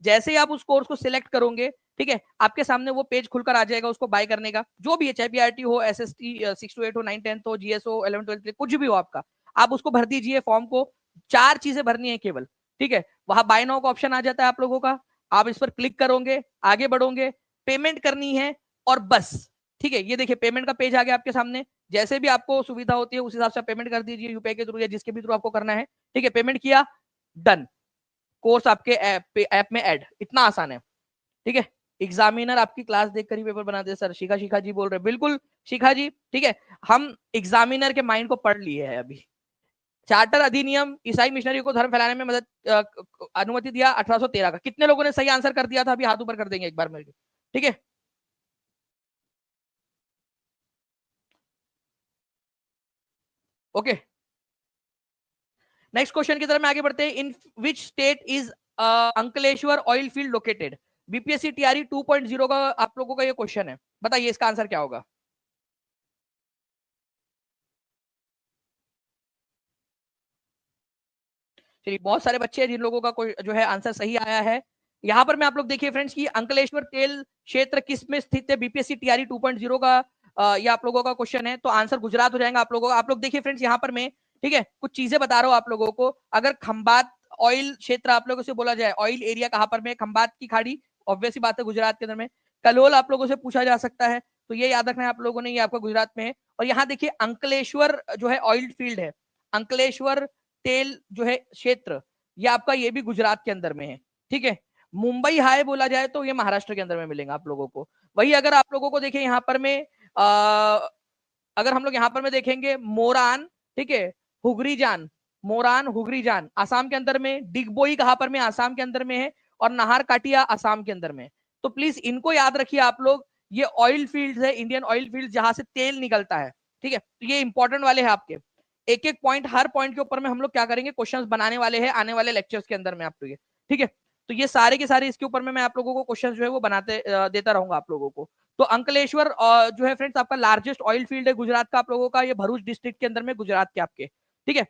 जैसे ही आप उस कोर्स को सिलेक्ट करोगे, ठीक है, आपके सामने वो पेज खुलकर आ जाएगा उसको बाय करने का, जो भी है, चाहे पीआरटी हो, एसएसटी 6 to 8 हो, 9 10 हो, जीएस हो, 11 12 कुछ भी हो आपका, आप उसको भर दीजिए फॉर्म को। 4 चीजें भरनी है केवल। ठीक है, वहां बाय नाउ का ऑप्शन आ जाता है आप लोगों का, आप इस पर क्लिक करोगे, आगे बढ़ोगे, पेमेंट करनी है और बस। ठीक है, ये देखिए पेमेंट का पेज आ गया आपके सामने, जैसे भी आपको सुविधा होती है उस हिसाब से पेमेंट कर दीजिए, यूपीआई के थ्रू या जिसके भी थ्रू आपको करना है। ठीक है, पेमेंट किया, डन, कोर्स आपके ऐप में ऐड, इतना आसान है। ठीक है, एग्जामिनर आपकी क्लास देखकर ही पेपर बनाते हैं सर, शिखा जी बोल रहे हैं, बिल्कुल शिखा जी। ठीक है, हम एग्जामिनर के माइंड को पढ़ लिए है अभी। चार्टर अधिनियम ईसाई मिशनरी को धर्म फैलाने में मदद अनुमति दिया 1813 का। कितने लोगों ने सही आंसर कर दिया था? अभी हाथ ऊपर कर देंगे एक बार मेरे। ठीक है, ओके, नेक्स्ट क्वेश्चन की तरफ में आगे बढ़ते हैं। In which state is Ankleshwar oil field located? BPSC TRE 2.0 का आप लोगों का ये क्वेश्चन है, बताइए इसका आंसर क्या होगा? चलिए, बहुत सारे बच्चे हैं जिन लोगों का कोई जो है आंसर सही आया है। यहाँ पर मैं आप लोग देखिए फ्रेंड्स की अंकलेश्वर तेल क्षेत्र किस में स्थित है? बीपीएससी टीआरई 2.0 का ये आप लोगों का क्वेश्चन है, तो आंसर गुजरात हो जाएगा आप लोगों का। आप लोग देखिए फ्रेंड्स यहाँ पर मैं, ठीक है, कुछ चीजें बता रहा हूँ आप लोगों को। अगर खंबात ऑयल क्षेत्र आप लोगों से बोला जाए, ऑयल एरिया कहाँ पर में? खंबात की खाड़ी, ऑब्वियस ही बात है गुजरात के अंदर में। कलोल आप लोगों से पूछा जा सकता है, तो ये याद रखना है आप लोगों ने, ये आपका गुजरात में है। और यहाँ देखिए अंकलेश्वर जो है ऑयल फील्ड है, अंकलेश्वर तेल जो है क्षेत्र, ये आपका ये भी गुजरात के अंदर में है। ठीक है, मुंबई हाई बोला जाए तो ये महाराष्ट्र के अंदर में मिलेगा आप लोगों को। वही अगर आप लोगों को देखें यहाँ पर में अगर हम लोग यहाँ पर में देखेंगे मोरान, ठीक है, हुगरी जान, मोरान हुगरी जान आसाम के अंदर में, डिगबोई कहां पर में? आसाम के अंदर में है, और नाहर काटिया आसाम के अंदर में। तो प्लीज इनको याद रखिए आप लोग, ये ऑयल फील्ड है, इंडियन ऑयल फील्ड जहां से तेल निकलता है। ठीक है, तो ये इंपॉर्टेंट वाले हैं आपके। एक एक पॉइंट, हर पॉइंट के ऊपर में हम लोग क्या करेंगे, क्वेश्चंस बनाने वाले हैं आने वाले लेक्चर्स के अंदर में आप लोग। ठीक है, तो ये सारे के सारे इसके ऊपर में मैं आप लोगों को क्वेश्चंस जो है वो बनाते देता रहूंगा आप लोगों को। तो अंकलेश्वर जो है फ्रेंड्स आपका लार्जेस्ट ऑयल फील्ड है गुजरात का आप लोगों का, ये भरूच डिस्ट्रिक्ट के अंदर में गुजरात के आपके। ठीक है,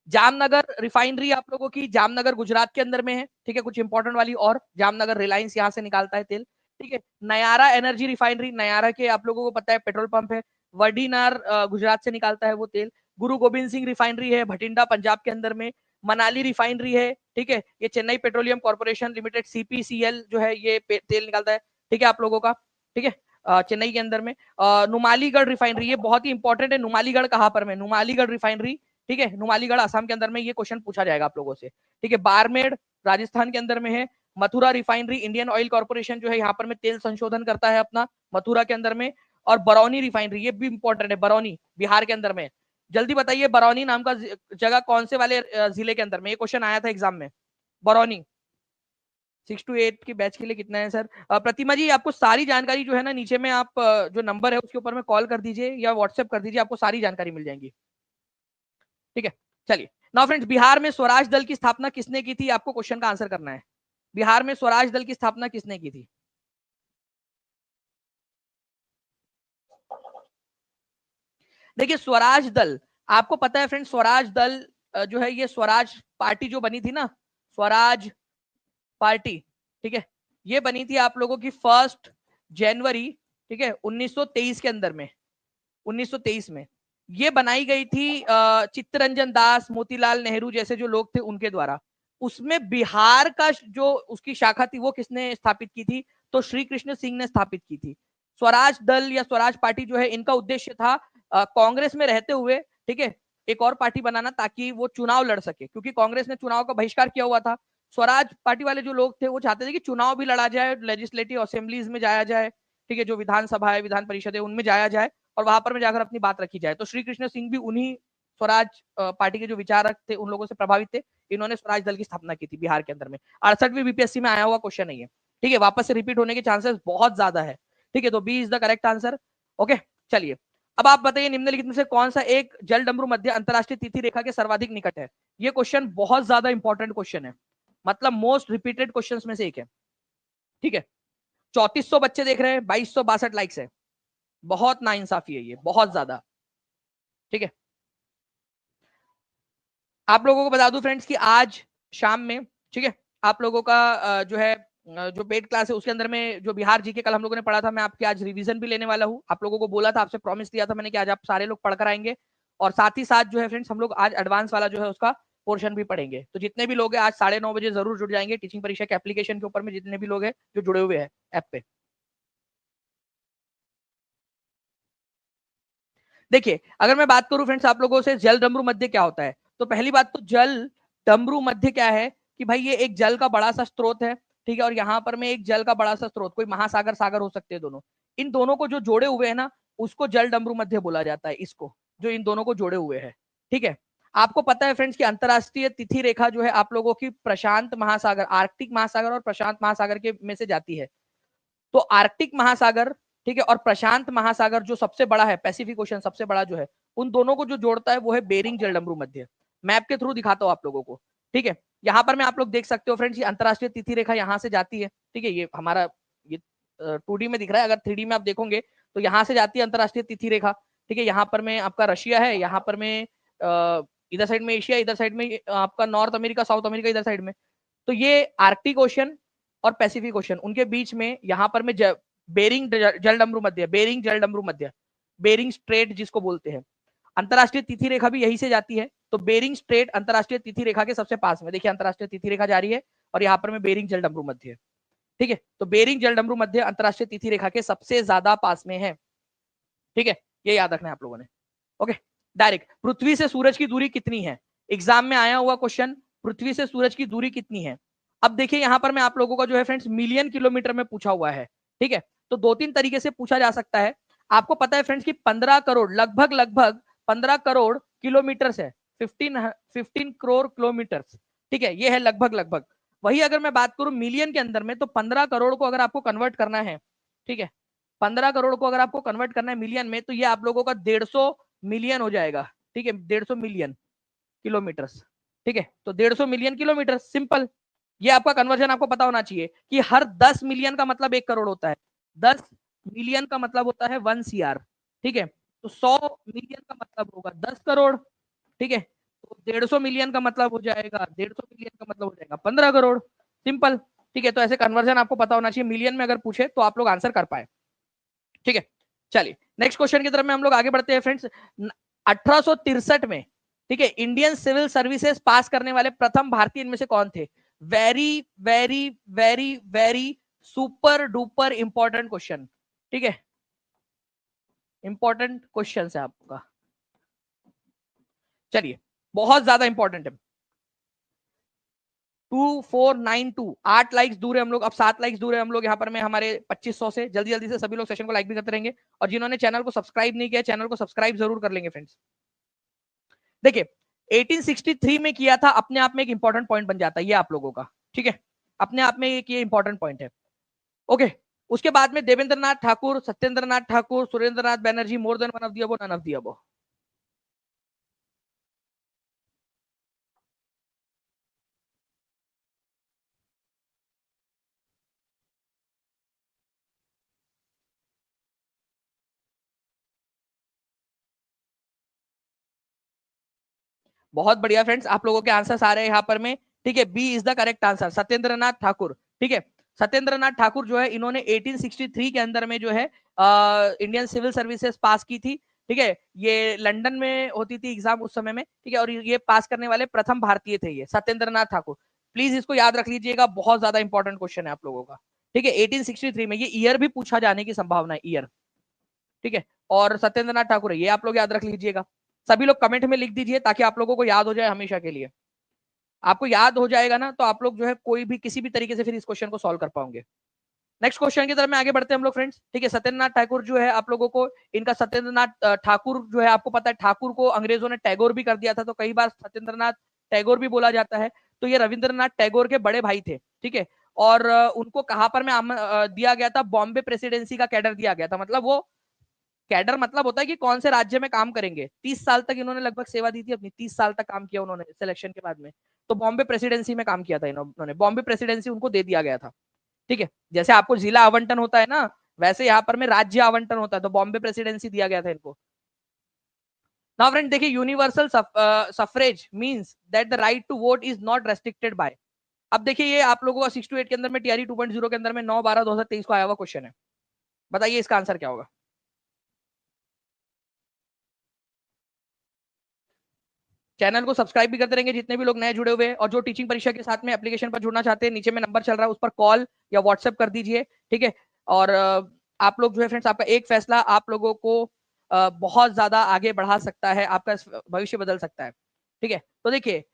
जामनगर रिफाइनरी आप लोगों की, जामनगर गुजरात के अंदर में है। ठीक है, कुछ इंपॉर्टेंट वाली, और जामनगर रिलायंस यहाँ से निकालता है तेल। ठीक है, नयारा एनर्जी रिफाइनरी, नयारा के आप लोगों को पता है पेट्रोल पंप है, वडीनार गुजरात से निकालता है वो तेल। गुरु गोबिंद सिंह रिफाइनरी है भटिंडा पंजाब के अंदर में। मनाली रिफाइनरी है, ठीक है, ये Chennai petroleum corporation limited CPCL जो है ये तेल निकालता है। ठीक है आप लोगों का, ठीक है, चेन्नई के अंदर में। नुमालीगढ़ रिफाइनरी, ये बहुत ही इंपॉर्टेंट है, नुमालीगढ़ कहां पर में? नुमालीगढ़ रिफाइनरी, ठीक है, नुमालीगढ़ आसाम के अंदर में, ये क्वेश्चन पूछा जाएगा आप लोगों से। ठीक है, बारमेड़ राजस्थान के अंदर में है। Mathura refinery, Indian oil corporation जो है यहाँ पर में तेल संशोधन करता है अपना मथुरा के अंदर में। और बरौनी रिफाइनरी, ये भी इंपॉर्टेंट है, बरौनी बिहार के अंदर में। जल्दी बताइए बरौनी नाम का जगह कौन से वाले जिले के अंदर में? ये क्वेश्चन आया था एग्जाम में, बरौनी। 6 to 8 की बैच के लिए कितना है सर? प्रतिमा जी आपको सारी जानकारी जो है ना, नीचे में आप जो नंबर है उसके ऊपर में कॉल कर दीजिए या व्हाट्सएप कर दीजिए, आपको सारी जानकारी मिल जाएगी। ठीक है, चलिए नाउ फ्रेंड्स, बिहार में स्वराज दल की स्थापना किसने की थी? आपको क्वेश्चन का आंसर करना है। बिहार में स्वराज दल की स्थापना किसने की थी? देखिए स्वराज दल, आपको पता है फ्रेंड्स, स्वराज दल जो है ये स्वराज पार्टी जो बनी थी ना, स्वराज पार्टी, ठीक है, ये बनी थी आप लोगों की 1 जनवरी, ठीक है, 1923 के अंदर में, 1923 में ये बनाई गई थी चित्तरंजन दास, मोतीलाल नेहरू जैसे जो लोग थे उनके द्वारा। उसमें बिहार का जो उसकी शाखा थी वो किसने स्थापित की थी? तो श्री कृष्ण सिंह ने स्थापित की थी। स्वराज दल या स्वराज पार्टी जो है इनका उद्देश्य था कांग्रेस में रहते हुए, ठीक है, एक और पार्टी बनाना ताकि वो चुनाव लड़ सके, क्योंकि कांग्रेस ने चुनाव का बहिष्कार किया हुआ था। स्वराज पार्टी वाले जो लोग थे वो चाहते थे कि चुनाव भी लड़ा जाए, लेजिस्लेटिव असेंबलीज में जाया जाए, ठीक है, जो विधानसभा है, विधान परिषद है, उनमें जाया जाए और वहां पर में जाकर अपनी बात रखी जाए। तो श्री कृष्ण सिंह भी उन्हीं स्वराज पार्टी के जो विचारक थे उन लोगों से प्रभावित थे। इन्होंने स्वराज दल की स्थापना की थी बिहार के अंदर में। 68वीं बीपीएससी में आया हुआ क्वेश्चन नहीं है, ठीक है, वापस से रिपीट होने के चांसेस बहुत ज्यादा है, ठीक है, तो B is the correct answer. Okay, चलिए अब आप बताइए निम्नलिखित में से कौन सा एक जल डमरू मध्य अंतरराष्ट्रीय तिथि रेखा के सर्वाधिक निकट है। ये क्वेश्चन बहुत ज्यादा इंपॉर्टेंट क्वेश्चन है, मतलब मोस्ट रिपीटेड क्वेश्चंस में से एक है, ठीक है। 3400 बच्चे देख रहे हैं, 2262 लाइक्स है, बहुत नाइंसाफी है ये, बहुत ज्यादा, ठीक है। आप लोगों को बता दूं फ्रेंड्स कि आज शाम में, ठीक है, आप लोगों का जो है जो पेड क्लास है उसके अंदर में जो बिहार जी के कल हम लोगों ने पढ़ा था, मैं आपके आज रिवीजन भी लेने वाला हूँ। आप लोगों को बोला था, आपसे प्रॉमिस दिया था मैंने कि आज आप सारे लोग पढ़कर आएंगे, और साथ ही साथ जो है फ्रेंड्स हम लोग आज एडवांस वाला जो है उसका पोर्शन भी पढ़ेंगे। तो जितने भी लोग हैं आज 9:30 बजे जरूर जुड़ जाएंगे टीचिंग परीक्षा के एप्लीकेशन के ऊपर में, जितने भी लोग हैं जो जुड़े हुए हैं ऐप पे। देखिए अगर मैं बात करूं फ्रेंड्स आप लोगों से जल डमरू मध्य क्या होता है, तो पहली बात तो जल डमरू मध्य क्या है कि भाई ये एक जल का बड़ा सा स्रोत है, ठीक है, और यहाँ पर में एक जल का बड़ा सा स्रोत, कोई महासागर सागर हो सकते हैं दोनों, इन दोनों को जो जोड़े हुए हैं ना उसको जल डमरू मध्य बोला जाता है, इसको जो इन दोनों को जोड़े हुए है, ठीक है। आपको पता है फ्रेंड्स कि अंतरराष्ट्रीय तिथि रेखा जो है आप लोगों की प्रशांत महासागर, आर्कटिक महासागर और प्रशांत महासागर के में से जाती है। तो आर्कटिक महासागर, ठीक है, और प्रशांत महासागर जो सबसे बड़ा है, पैसिफिक ओशन सबसे बड़ा जो है, उन दोनों को जो जोड़ता है वो है बेरिंग जलडमरू मध्य। मैप के थ्रू दिखाता हूं आप लोगों को, ठीक है। यहाँ पर मैं आप लोग देख सकते हो फ्रेंड्स, ये अंतरराष्ट्रीय तिथि रेखा यहाँ से जाती है, ठीक है, ये हमारा ये 2D में दिख रहा है, अगर 3D में आप देखोगे तो यहाँ से जाती है अंतरराष्ट्रीय तिथि रेखा, ठीक है। यहाँ पर में आपका रशिया है, यहाँ पर में इधर साइड में एशिया, इधर साइड में आपका नॉर्थ अमेरिका, साउथ अमेरिका इधर साइड में। तो ये आर्कटिक ओशन और पैसिफिक ओशन उनके बीच में यहाँ पर में बेरिंग जलडमरू मध्य, बेरिंग जलडमरू मध्य, बेरिंग स्ट्रेट जिसको बोलते हैं, अंतरराष्ट्रीय तिथि रेखा भी यही से जाती है। तो बेरिंग स्ट्रेट अंतरराष्ट्रीय तिथि रेखा के सबसे पास में देखिए अंतरराष्ट्रीय तिथि रेखा जा रही है और यहाँ पर में बेरिंग जलडमरू मध्य, ठीक है। तो बेरिंग जलडमरू मध्य अंतरराष्ट्रीय तिथि रेखा के सबसे ज्यादा पास में है, ठीक है, ये याद रखना है आप लोगों ने। ओके, डायरेक्ट पृथ्वी से सूरज की दूरी कितनी है, एग्जाम में आया हुआ क्वेश्चन, पृथ्वी से सूरज की दूरी कितनी है। अब देखिए यहाँ पर मैं आप लोगों का जो है फ्रेंड्स मिलियन किलोमीटर में पूछा हुआ है, ठीक है। तो 2-3 तरीके से पूछा जा सकता है। आपको पता है फ्रेंड्स कि 15 करोड़ लगभग लगभग 15 करोड़ किलोमीटर है, 15 करोड़ किलोमीटर, ठीक है, ये है लगभग लगभग। वही अगर मैं बात करूं मिलियन के अंदर में, तो 15 करोड़ को अगर आपको कन्वर्ट करना है, ठीक है, 15 करोड़ को अगर आपको कन्वर्ट करना है मिलियन में, तो ये आप लोगों का 150 मिलियन हो जाएगा, ठीक है, 150 मिलियन किलोमीटर, ठीक है। तो 150 मिलियन किलोमीटर, सिंपल। ये आपका कन्वर्जन आपको पता होना चाहिए कि हर 10 मिलियन का मतलब 1 करोड़ होता है, 10 मिलियन का मतलब होता है 1 CR, ठीक है। तो 100 मिलियन का मतलब होगा 10 करोड़, ठीक है। तो 150 मिलियन का मतलब हो जाएगा, 150 मिलियन का मतलब हो जाएगा 15 करोड़, सिंपल, ठीक है। तो ऐसे कन्वर्जन आपको पता होना चाहिए, मिलियन में अगर पूछे तो आप लोग आंसर कर पाए, ठीक है। चलिए नेक्स्ट क्वेश्चन की तरफ में हम लोग आगे बढ़ते हैं फ्रेंड्स। 1863 में, ठीक है, इंडियन सिविल सर्विसेज पास करने वाले प्रथम भारतीय इनमें से कौन थे। Very very very very super duper important question, ठीक है, इंपॉर्टेंट क्वेश्चन है आपका, चलिए बहुत ज्यादा इंपॉर्टेंट है। 2492 8 लाइक्स दूर है हम लोग, अब 7 लाइक्स दूर है हम लोग यहाँ पर में हमारे 2500 से। जल्दी जल्दी से सभी लोग सेशन को लाइक भी करते रहेंगे, और जिन्होंने चैनल को सब्सक्राइब नहीं किया चैनल को सब्सक्राइब जरूर कर लेंगे फ्रेंड्स। देखिए 1863 में किया था, अपने आप में एक इंपॉर्टेंट पॉइंट बन जाता है ये आप लोगों का, ठीक है, अपने आप में एक ये इंपॉर्टेंट पॉइंट है। ओके, उसके बाद में Devendra Nath Thakur, Satyendra Nath Thakur, Surendra Nath Banerjee, more than one of the above, none of the above. बहुत बढ़िया फ्रेंड्स, आप लोगों के आंसर्स आ रहे हैं यहाँ पर में, ठीक है, B is the correct answer, Satyendra Nath Thakur, ठीक है। सत्येंद्र नाथ ठाकुर जो है इन्होंने 1863 के अंदर में जो है इंडियन सिविल सर्विसेज पास की थी, ठीक है। ये लंदन में होती थी एग्जाम उस समय में, ठीक है, और ये पास करने वाले प्रथम भारतीय थे ये सत्येंद्र नाथ ठाकुर। प्लीज इसको याद रख लीजिएगा, बहुत ज्यादा इंपॉर्टेंट क्वेश्चन है आप लोगों का, ठीक है, 1863 में, ये ईयर भी पूछा जाने की संभावना है, ईयर। ठीक है, और सत्येंद्र नाथ ठाकुर है, ये आप लोग याद रख लीजिएगा। सभी लोग कमेंट में लिख दीजिए ताकि आप लोगों को याद हो जाए हमेशा के लिए। आपको याद हो जाएगा ना, तो आप लोग जो है कोई भी किसी भी तरीके से फिर इस क्वेश्चन को सॉल्व कर पाओगे। नेक्स्ट क्वेश्चन की तरफ में आगे बढ़ते हैं हम लोग फ्रेंड्स। ठीक है, सत्येंद्र नाथ ठाकुर जो है आप लोगों को, इनका सत्येंद्र नाथ ठाकुर जो है, आपको पता है ठाकुर को अंग्रेजों ने टैगोर भी कर दिया था, तो कई बार सत्येंद्र नाथ टैगोर भी बोला जाता है। तो ये रविंद्रनाथ टैगोर के बड़े भाई थे। ठीक है, और उनको कहां पर में दिया गया था, बॉम्बे प्रेसिडेंसी का कैडर दिया गया था। मतलब वो कैडर मतलब होता है कि कौन से राज्य में काम करेंगे। 30 साल तक इन्होंने लगभग सेवा दी थी अपनी, 30 साल तक काम किया उन्होंने सिलेक्शन के बाद में। तो बॉम्बे प्रेसिडेंसी में काम किया था इन्होंने, बॉम्बे प्रेसिडेंसी उनको दे दिया गया था। ठीक है, जैसे आपको जिला आवंटन होता है ना, वैसे यहाँ पर में राज्य आवंटन होता है, तो बॉम्बे प्रेसिडेंसी दिया गया था इनको। नाउ फ्रेंड देखिए, universal suffrage means that the right to vote is not restricted by. अब देखिए, ये आप लोगों का 6 to 8 के अंदर में टीआरई 2.0 के अंदर में 9/12/2023 को आया हुआ क्वेश्चन है। बताइए इसका आंसर क्या होगा। चैनल को सब्सक्राइब भी करते रहेंगे जितने भी लोग नए जुड़े हुए हैं, और जो टीचिंग परीक्षा के साथ में एप्लीकेशन पर जुड़ना चाहते हैं, नीचे में नंबर चल रहा है, उस पर कॉल या व्हाट्सएप कर दीजिए। ठीक है, और आप लोग जो है फ्रेंड्स, आपका एक फैसला आप लोगों को बहुत ज्यादा आगे बढ़ा सकता है, आपका भविष्य बदल सकता है। ठीक है, तो देखिए,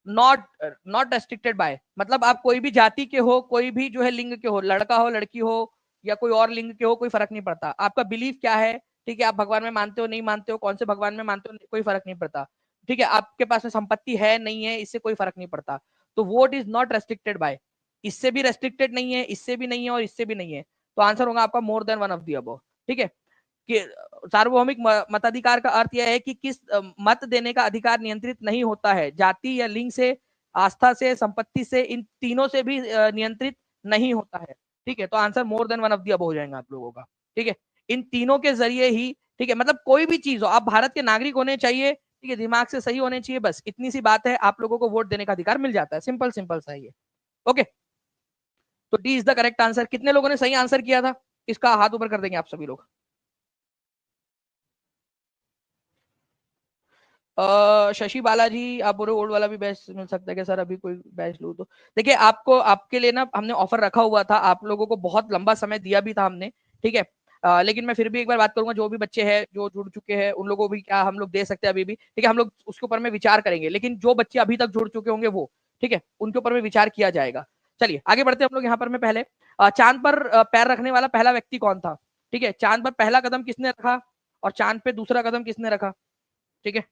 नॉट नॉट रेस्ट्रिक्टेड बाय मतलब आप कोई भी जाति के हो, कोई भी जो है लिंग के हो, लड़का हो लड़की हो या कोई और लिंग के हो, कोई फर्क नहीं पड़ता। आपका बिलीफ क्या है, ठीक है, आप भगवान में मानते हो नहीं मानते हो, कौन से भगवान में मानते हो, कोई फर्क नहीं पड़ता। ठीक है, आपके पास में संपत्ति है नहीं है, इससे कोई फर्क नहीं पड़ता। तो vote is not restricted by, इससे भी रेस्ट्रिक्टेड नहीं है, इससे भी नहीं है, और इससे भी नहीं है। तो आंसर होगा आपका मोर than one of the above. ठीक है, कि सार्वभौमिक मताधिकार का अर्थ यह है कि किस मत देने का अधिकार नियंत्रित नहीं होता है, जाति या लिंग से, आस्था से, संपत्ति से, इन तीनों से भी नियंत्रित नहीं होता है। ठीक है, तो answer more than one of the above हो जाएगा आप लोगों का। ठीक है, इन तीनों के जरिए ही, ठीक है, मतलब कोई भी चीज हो, आप भारत के नागरिक होने चाहिए, ठीक है, दिमाग से सही होने चाहिए, बस इतनी सी बात है, आप लोगों को वोट देने का अधिकार मिल जाता है। सिंपल सिंपल सा है। ओके, तो D is the correct answer. कितने लोगों ने सही आंसर किया था, इसका हाथ ऊपर कर देंगे आप सभी लोग। शशि बालाजी आप बोलो ओल्ड वाला भी बैच मिल सकता है क्या सर, अभी कोई बैच लूँ तो। देखिए, आपको आपके लिए ना हमने ऑफर रखा हुआ था, आप लोगों को बहुत लंबा समय दिया भी था हमने। ठीक है, लेकिन मैं फिर भी एक बार बात करूंगा, जो भी बच्चे हैं जो जुड़ चुके हैं उन लोगों को भी क्या हम लोग दे सकते हैं अभी भी। ठीक है, हम लोग उसके ऊपर में विचार करेंगे, लेकिन जो बच्चे अभी तक जुड़ चुके होंगे वो, ठीक है, उनके ऊपर में विचार किया जाएगा। चलिए आगे बढ़ते हैं हम लोग। यहाँ पर मैं पहले चांद पर पैर रखने वाला पहला व्यक्ति कौन था। ठीक है, चांद पर पहला कदम किसने रखा और चांद पे दूसरा कदम किसने रखा। ठीक है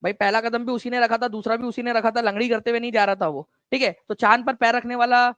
भाई, पहला कदम भी उसी ने रखा था, दूसरा भी उसी ने रखा था, लंगड़ी करते हुए नहीं जा रहा था वो। ठीक है, तो चांद पर पैर रखने वाला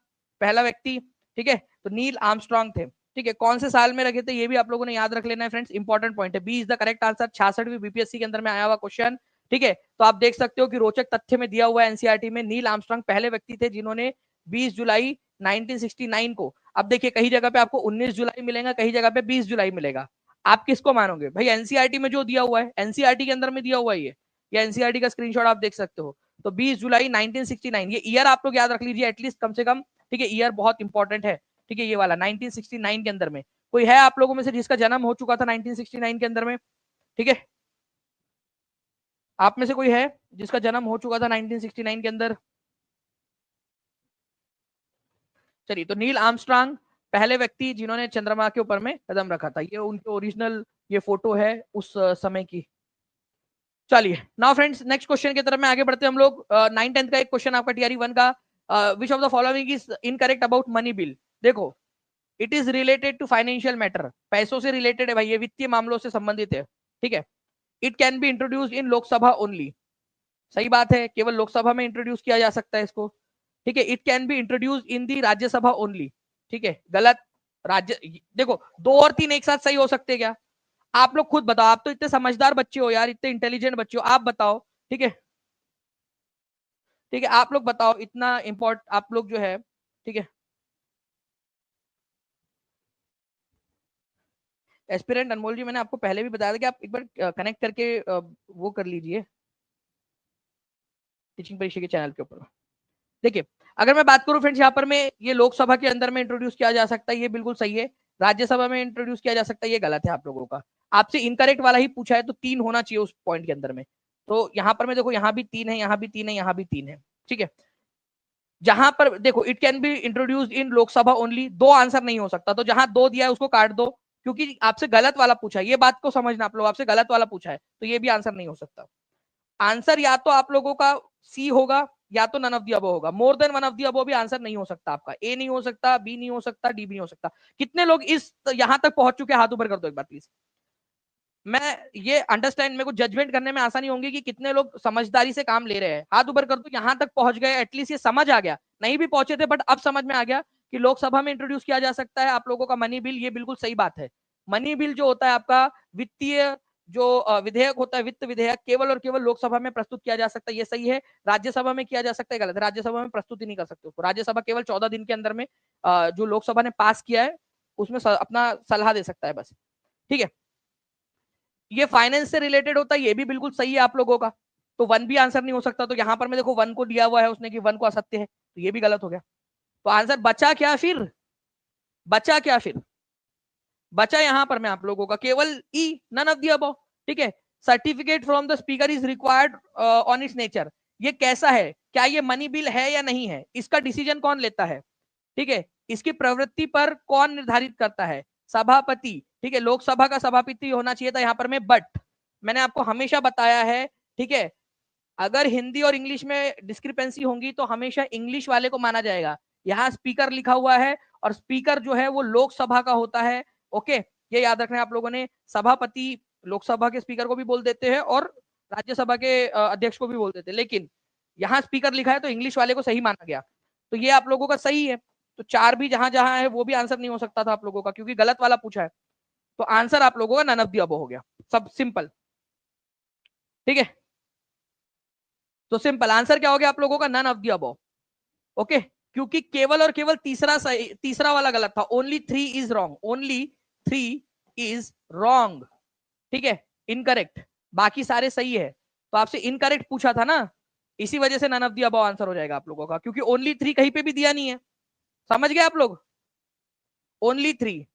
पहला व्यक्ति, ठीक है, तो नील आर्मस्ट्रांग थे। ठीक है, कौन से साल में रखे थे ये भी आप लोगों ने याद रख लेना है फ्रेंड्स, इंपॉर्टेंट पॉइंट है। B is the correct answer, 66वीं बीपीएससी के अंदर में आया हुआ क्वेश्चन। ठीक है, तो आप देख सकते हो कि रोचक तथ्य में दिया हुआ है एनसीईआरटी में, नील आर्मस्ट्रांग पहले व्यक्ति थे जिन्होंने 20 जुलाई 1969 को, अब देखिए कहीं जगह पे आपको 19 जुलाई मिलेगा, कहीं जगह पे 20 जुलाई मिलेगा। आप किसको मानोगे भाई, एनसीईआरटी में जो दिया हुआ है, एनसीईआरटी के अंदर में दिया हुआ है ये, या एनसीईआरटी का स्क्रीनशॉट आप देख सकते हो। तो 20 जुलाई 1969, ये ईयर आप लोग याद रख लीजिए एटलीस्ट, कम से कम। ठीक है, ईयर बहुत इंपॉर्टेंट है। ठीक है, ये वाला 1969 के अंदर में, कोई है आप लोगों में से जिसका जन्म हो चुका था 1969 के अंदर में। ठीक है, आप में से कोई है जिसका जन्म हो चुका था 1969 के अंदर। चलिए, तो नील आर्मस्ट्रांग पहले व्यक्ति जिन्होंने चंद्रमा के ऊपर में कदम रखा था, ये उनके ओरिजिनल ये फोटो है उस समय की। चलिए नाउ फ्रेंड्स, नेक्स्ट क्वेश्चन की तरफ में आगे बढ़ते हैं हम लोग। 9-10 का एक क्वेश्चन आपका टीआरई 1 का, which of the following is incorrect about money bill. देखो, it is related to financial matter, पैसों से रिलेटेड है भाई, ये वित्तीय मामलों से संबंधित है। ठीक है, it can be introduce in Lok Sabha only, सही बात है, केवल लोकसभा में इंट्रोड्यूस किया जा सकता है इसको। ठीक है, it can be introduce in the Rajya Sabha only. ठीक है, गलत। राज्य, देखो 2 और 3 एक साथ सही हो सकते हैं क्या, आप लोग खुद बताओ, आप तो इतने समझदार बच्चे हो यार, इतने इंटेलिजेंट बच्चे हो, आप बताओ। ठीक है, ठीक है, आप लोग बताओ, इतना इंपॉर्ट आप लोग जो है। ठीक है, एस्पिरेंट अनमोल जी, मैंने आपको पहले भी बताया था कि आप एक बार कनेक्ट करके वो कर लीजिए टीचिंग परीक्षा के चैनल के ऊपर। देखिए, अगर मैं बात करूं फ्रेंड्स, यहाँ पर मैं ये लोकसभा के अंदर में इंट्रोड्यूस किया जा सकता है, ये बिल्कुल सही है। राज्यसभा में इंट्रोड्यूस किया जा सकता है, ये गलत है आप लोगों का। आपसे इनकरेक्ट वाला ही पूछा है, तो 3 होना चाहिए उस पॉइंट के अंदर में। तो यहाँ पर मैं देखो, यहाँ भी 3 है, यहाँ भी 3 है, यहाँ भी 3 है। ठीक है, जहां पर देखो it can be introduced in Lok Sabha only, 2 answer नहीं हो सकता, तो जहां 2 दिया है उसको काट दो, क्योंकि आपसे गलत वाला पूछा है, ये बात को समझना आप लोग, आपसे गलत वाला पूछा है तो ये भी आंसर नहीं हो सकता। आंसर या तो आप लोगों का सी होगा या तो नन ऑफ द अबव होगा, मोर than one of the above भी आंसर नहीं हो सकता आपका, ए नहीं हो सकता, बी नहीं हो सकता, डी भी नहीं हो सकता। कितने लोग इस यहां तक पहुंच चुके हैं, हाथ ऊपर कर दो एक बार प्लीज। मैं ये अंडरस्टैंड, मेरे को जजमेंट करने में आसानी होगी कि कितने लोग समझदारी से काम ले रहे हैं, हाथ ऊपर कर दो। यहां तक पहुंच गए, एटलीस्ट ये समझ आ गया, नहीं भी पहुंचे थे बट अब समझ में आ गया कि लोकसभा में इंट्रोड्यूस किया जा सकता है आप लोगों का मनी बिल, ये बिल्कुल सही बात है। मनी बिल जो होता है आपका वित्तीय जो विधेयक होता है, वित्त विधेयक, केवल और केवल लोकसभा में प्रस्तुत किया जा सकता है, ये सही है। राज्यसभा में किया जा सकता है, गलत है, राज्यसभा में प्रस्तुत ही नहीं कर सकते उसको, राज्यसभा केवल 14 दिन के अंदर में जो लोकसभा ने पास किया है उसमें अपना सलाह दे सकता है बस, ठीक है। ये फाइनेंस से रिलेटेड होता है, ये भी बिल्कुल सही है आप लोगों का, तो 1 भी आंसर नहीं हो सकता, तो यहां पर मैं देखो 1 को दिया हुआ है उसने कि 1 को असत्य है, तो ये भी गलत हो गया। तो आंसर बचा क्या फिर, बचा क्या फिर, बचा यहां पर मैं आप लोगों का केवल ई, नन ऑफ द अबव, ठीक है। Certificate from the speaker is required on it's nature, ये कैसा है, क्या ये मनी बिल है या नहीं है, इसका डिसीजन कौन लेता है, ठीक है। इसकी प्रवृत्ति पर कौन निर्धारित करता है, सभापति, ठीक है। लोकसभा का सभापति होना चाहिए था यहाँ पर में, बट मैंने आपको हमेशा बताया है, ठीक है, अगर हिंदी और इंग्लिश में डिस्क्रिपेंसी होंगी तो हमेशा इंग्लिश वाले को माना जाएगा। यहाँ स्पीकर लिखा हुआ है और स्पीकर जो है वो लोकसभा का होता है, ओके, ये याद रखना है आप लोगों ने। सभापति लोकसभा के स्पीकर को भी बोल देते हैं और राज्यसभा के अध्यक्ष को भी बोल देते हैं, लेकिन यहाँ स्पीकर लिखा है तो इंग्लिश वाले को सही माना गया, तो ये आप लोगों का सही है। तो 4 भी जहां जहां है वो भी आंसर नहीं हो सकता था आप लोगों का, क्योंकि गलत वाला पूछा है, तो आंसर आप लोगों का नन ऑफ द अबव हो गया, सब सिंपल, ठीक है। तो सिंपल आंसर क्या हो गया आप लोगों का, none of the above, okay. क्योंकि केवल और केवल तीसरा वाला गलत था, only 3 is wrong, only 3 is wrong, ठीक है, इनकरेक्ट, बाकी सारे सही है। तो आपसे इनकरेक्ट पूछा था ना, इसी वजह से none of the above answer हो जाएगा आप लोगों का, क्योंकि ओनली 3 कहीं पे भी दिया नहीं है, समझ गए आप लोग, ओनली 3।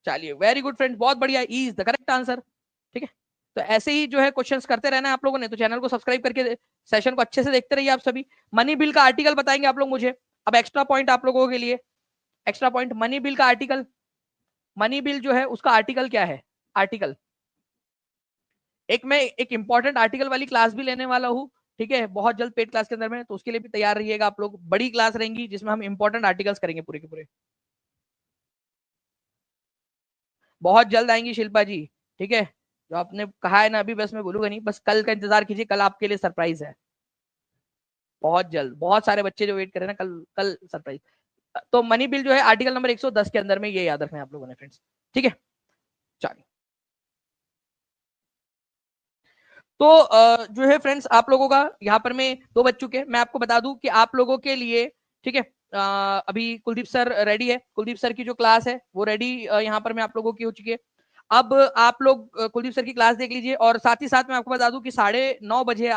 चलिए वेरी गुड फ्रेंड्स, बहुत बढ़िया, E is the correct answer, ठीक है। तो ऐसे ही जो है क्वेश्चंस करते रहना है आप लोगों ने, तो चैनल को सब्सक्राइब करके सेशन को अच्छे से देखते रहिए आप सभी। मनी बिल का आर्टिकल बताएंगे आप लोग मुझे, अब एक्स्ट्रा पॉइंट आप लोगों के लिए, एक्स्ट्रा पॉइंट, मनी बिल का आर्टिकल, मनी बिल जो है उसका आर्टिकल क्या है, आर्टिकल, एक मैं एक इंपॉर्टेंट आर्टिकल वाली क्लास भी लेने वाला हूँ, ठीक है, बहुत जल्द पेड क्लास के अंदर में, तो उसके लिए भी तैयार रहिएगा आप लोग, बड़ी क्लास रहेंगी जिसमें हम इंपॉर्टेंट आर्टिकल्स करेंगे पूरे के पूरे, बहुत जल्द आएंगी शिल्पा जी, ठीक है। जो आपने कहा है ना अभी, बस मैं बोलूंगा नहीं, बस कल का इंतजार कीजिए, कल आपके लिए सरप्राइज है, बहुत जल्द, बहुत सारे बच्चे जो वेट कर रहे हैं ना, कल कल सरप्राइज। तो मनी बिल जो है आर्टिकल नंबर 110 के अंदर में, ये याद रखना है आप लोगों ने फ्रेंड्स, ठीक है। चलिए, तो जो है फ्रेंड्स आप लोगों का यहाँ पर में 2 बज चुके हैं, मैं आपको बता दूं कि आप लोगों के लिए, ठीक है, अभी कुलदीप सर रेडी है, कुलदीप सर की जो क्लास है वो रेडी यहाँ पर में आप लोगों की हो चुकी है। अब आप लोग कुलदीप सर की क्लास देख लीजिए, और साथ ही साथ मैं आपको बता दूं कि 9:30 बजे